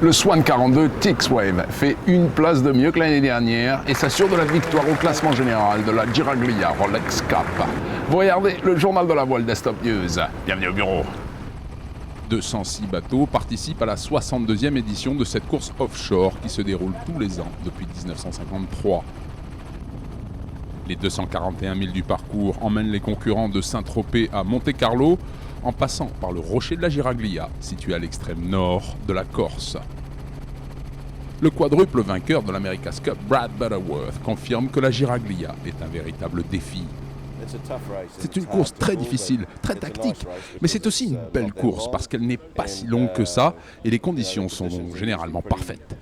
Le Swan 42 Tix-Wave fait une place de mieux que l'année dernière et s'assure de la victoire au classement général de la Giraglia Rolex Cup. Vous regardez le journal de la voile Desktop News. Bienvenue au bureau. 206 bateaux participent à la 62e édition de cette course offshore qui se déroule tous les ans depuis 1953. Les 241 milles du parcours emmènent les concurrents de Saint-Tropez à Monte-Carlo en passant par le rocher de la Giraglia, situé à l'extrême nord de la Corse. Le quadruple vainqueur de l'America's Cup, Brad Butterworth, confirme que la Giraglia est un véritable défi. C'est une course très difficile, très tactique, mais c'est aussi une belle course parce qu'elle n'est pas si longue que ça et les conditions sont généralement parfaites.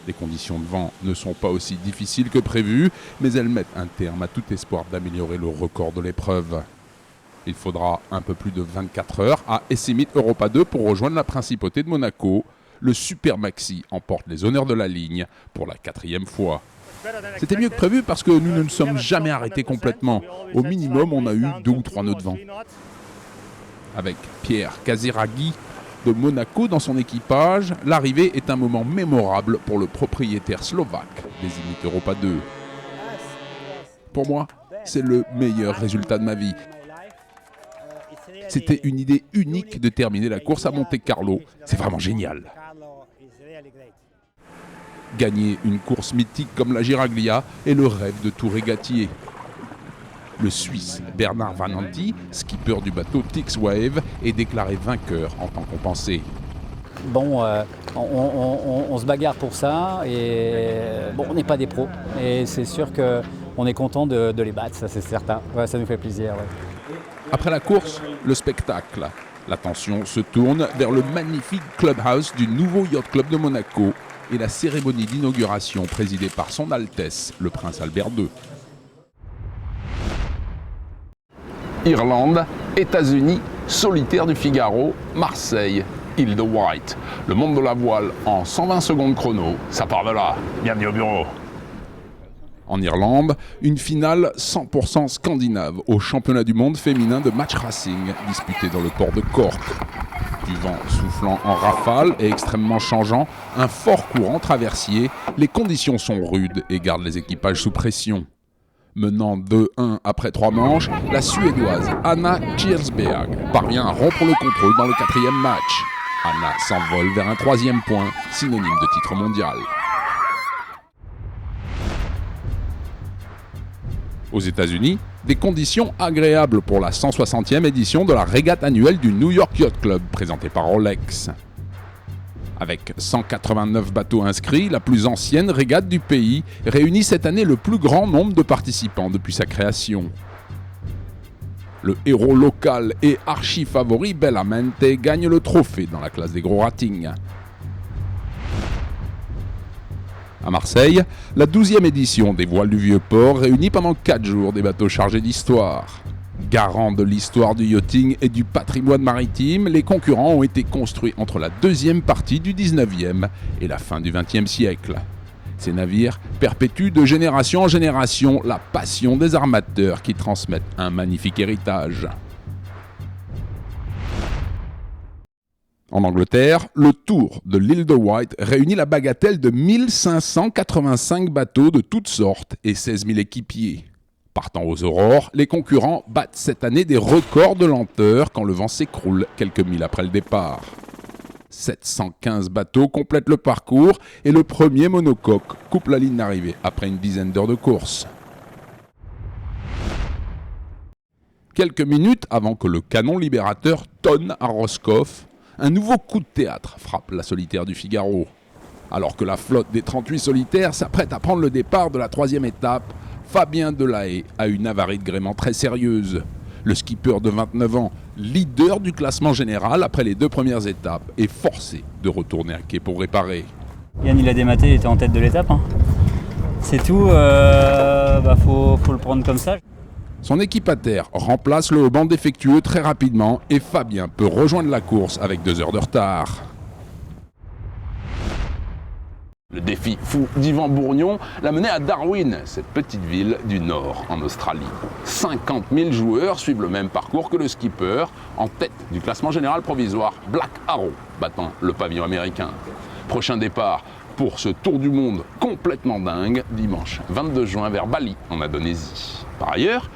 Les conditions de vent ne sont pas aussi difficiles que prévu, mais elles mettent un terme à tout espoir d'améliorer le record de l'épreuve. Il faudra un peu plus de 24 heures à Essemit Europa 2 pour rejoindre la principauté de Monaco. Le Super Maxi emporte les honneurs de la ligne pour la 4e fois. C'était mieux que prévu parce que nous ne nous sommes jamais arrêtés complètement. Au minimum, on a eu 2 ou 3 nœuds de vent. Avec Pierre Casiraghi de Monaco dans son équipage, l'arrivée est un moment mémorable pour le propriétaire slovaque d'Essemit Europa 2. Pour moi, c'est le meilleur résultat de ma vie. C'était une idée unique de terminer la course à Monte-Carlo. C'est vraiment génial. Gagner une course mythique comme la Giraglia est le rêve de tout régatier. Le Suisse Bernard Vananti, skipper du bateau Tix-Wave, est déclaré vainqueur en temps compensé. Bon, on se bagarre pour ça et bon, on n'est pas des pros. Et c'est sûr qu'on est content de les battre, ça c'est certain. Ouais, ça nous fait plaisir. Ouais. Après la course, le spectacle. L'attention se tourne vers le magnifique clubhouse du nouveau Yacht Club de Monaco et la cérémonie d'inauguration présidée par Son Altesse, le Prince Albert II. Irlande, États-Unis, solitaire du Figaro, Marseille, Île de Wight. Le monde de la voile en 120 secondes chrono, ça part de là. Bienvenue au bureau. En Irlande, une finale 100% scandinave au championnat du monde féminin de match racing disputé dans le port de Cork. Du vent soufflant en rafale et extrêmement changeant, un fort courant traversier, les conditions sont rudes et gardent les équipages sous pression. Menant 2-1 après 3 manches, la Suédoise Anna Kiersberg parvient à rompre le contrôle dans le 4e match. Anna s'envole vers un 3e point, synonyme de titre mondial. Aux États-Unis, des conditions agréables pour la 160e édition de la régate annuelle du New York Yacht Club, présentée par Rolex. Avec 189 bateaux inscrits, la plus ancienne régate du pays réunit cette année le plus grand nombre de participants depuis sa création. Le héros local et archi-favori Bellamente gagne le trophée dans la classe des gros ratings. À Marseille, la 12e édition des voiles du Vieux-Port réunit pendant 4 jours des bateaux chargés d'histoire. Garants de l'histoire du yachting et du patrimoine maritime, les concurrents ont été construits entre la deuxième partie du 19e et la fin du 20e siècle. Ces navires perpétuent de génération en génération la passion des armateurs qui transmettent un magnifique héritage. En Angleterre, le Tour de l'île de Wight réunit la bagatelle de 1585 bateaux de toutes sortes et 16 000 équipiers. Partant aux aurores, les concurrents battent cette année des records de lenteur quand le vent s'écroule quelques milles après le départ. 715 bateaux complètent le parcours et le premier monocoque coupe la ligne d'arrivée après une dizaine d'heures de course. Quelques minutes avant que le canon libérateur tonne à Roscoff, un nouveau coup de théâtre frappe la solitaire du Figaro. Alors que la flotte des 38 solitaires s'apprête à prendre le départ de la 3e étape, Fabien Delahaye a une avarie de gréement très sérieuse. Le skipper de 29 ans, leader du classement général après les 2 premières étapes, est forcé de retourner à quai pour réparer. Yann il a dématé, il était en tête de l'étape. Hein. C'est tout, faut le prendre comme ça. Son équipataire remplace le haubans défectueux très rapidement et Fabien peut rejoindre la course avec 2 heures de retard. Le défi fou d'Yvan Bourgnon l'a mené à Darwin, cette petite ville du nord en Australie. 50 000 joueurs suivent le même parcours que le skipper, en tête du classement général provisoire, Black Arrow, battant le pavillon américain. Prochain départ pour ce tour du monde complètement dingue, dimanche 22 juin vers Bali, en Indonésie. Par ailleurs,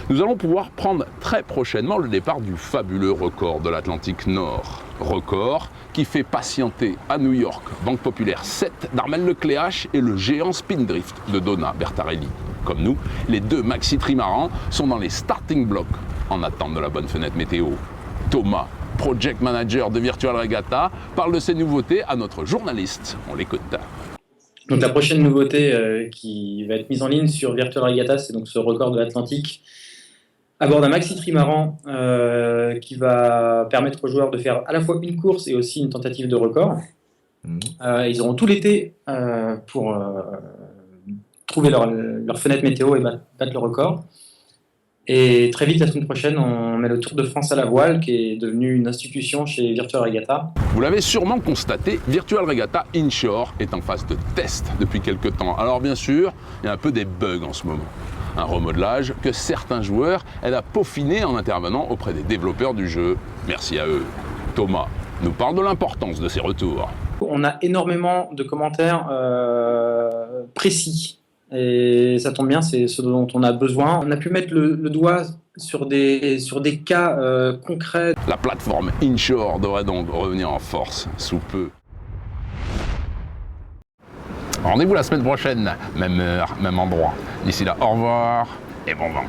nous allons pouvoir prendre très prochainement le départ du fabuleux record de l'Atlantique Nord. Record qui fait patienter à New York, Banque Populaire 7 d'Armel Lecléache et le géant Spindrift de Donna Bertarelli. Comme nous, les deux maxi trimarans sont dans les starting blocks en attente de la bonne fenêtre météo. Thomas, project manager de Virtual Regatta, parle de ces nouveautés à notre journaliste. On l'écoute. Donc la prochaine nouveauté qui va être mise en ligne sur Virtual Regatta, c'est donc ce record de l'Atlantique à bord d'un maxi trimaran qui va permettre aux joueurs de faire à la fois une course et aussi une tentative de record. Ils auront tout l'été pour trouver leur fenêtre météo et battre le record. Et très vite, la semaine prochaine, on met le Tour de France à la voile, qui est devenu une institution chez Virtual Regatta. Vous l'avez sûrement constaté, Virtual Regatta Inshore est en phase de test depuis quelques temps. Alors bien sûr, il y a un peu des bugs en ce moment. Un remodelage que certains joueurs aident à peaufiner en intervenant auprès des développeurs du jeu. Merci à eux. Thomas nous parle de l'importance de ces retours. On a énormément de commentaires précis. Et ça tombe bien, c'est ce dont on a besoin. On a pu mettre le doigt sur des cas concrets. La plateforme Inshore devrait donc revenir en force sous peu. Rendez-vous la semaine prochaine, même heure, même endroit. D'ici là, au revoir et bon vent.